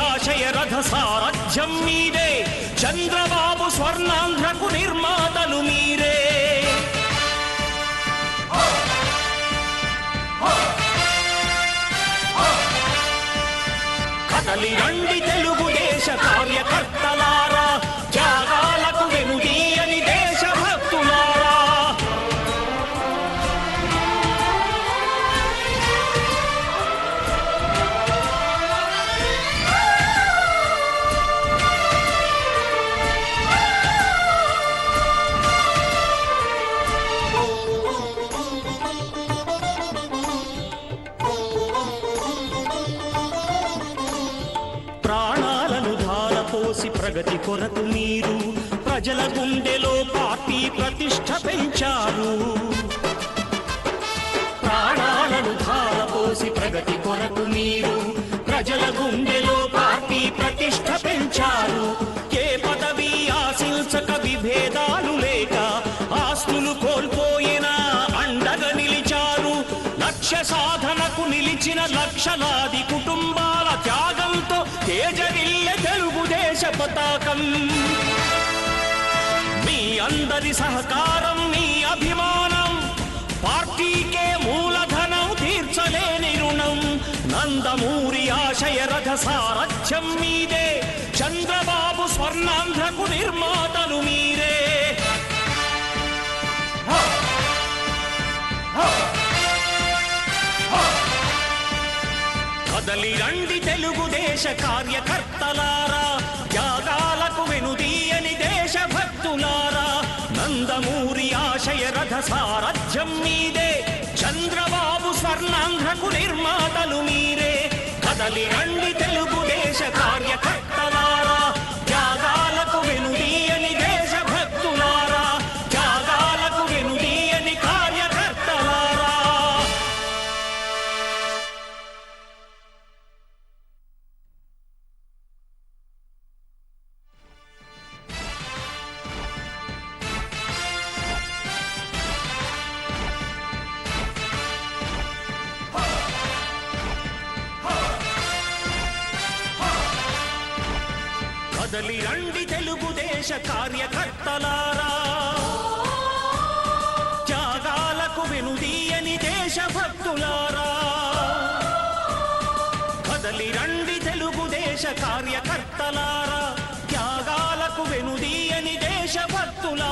ఆశయ రథ సారథ్యం మీదే, చంద్రబాబు స్వర్ణాంధ్రకు నిర్మాతలు మీరే. కదలి రండి తెలుగుదేశ కార్యకర్తలారా, త్యాగాలకు వెనుదీయని దేశభక్తులారా. ప్రాణాలను ధారపోసి ప్రగతి కొరకు మీరు ప్రజల గుండెలో పార్టీ ప్రతిష్ఠ పెంచారు. ప్రాణాలను ధారపోసి ప్రగతి కొరకు మీరు ప్రజల గుండెలో పార్టీ ప్రతిష్ఠ పెంచారు. ఏ పదవి ఆశించక విభేదాలు లేక ఆస్తులు కోల్పోయినా అండగా నిలిచారు. లక్ష్య సాధనకు నిలిచిన లక్షలాది కుటుంబాల త్యాగంతో తేజరిల్లె తెలుగుదేశ పతాకం. మీ అందరి సహకారం, మీ అభిమానం పార్టీకే మూలధనం, తీర్చలేని రుణం. నందమూరి ఆశయ రథ సారథ్యం మీదే, చంద్రబాబు స్వర్ణాంధ్రకు నిర్మాతలు మీరే. కదలి రండి తెలుగుదేశ కార్యకర్తలారా, త్యాగాలకు వెనుదీయని దేశభక్తులారా. నందమూరి ఆశయ రథ సారథ్యం మీదే, చంద్రబాబు స్వర్ణాంధ్రకు నిర్మాతలు మీరే. కదలి రండి తెలుగుదేశ కార్యకర్తలారా, త్యాగాలకు వెనుదీయని దేశభక్తులారా, త్యాగాలకు వెనుదీయని కార్యకర్తలారా. కదలి రండి తెలుగుదేశ కార్యకర్తలారా, త్యాగాలకు వెనుదీయని దేశభక్తులారా. కదలి రండి తెలుగుదేశ కార్యకర్తలారా, త్యాగాలకు వెనుదీయని దేశభక్తులారా.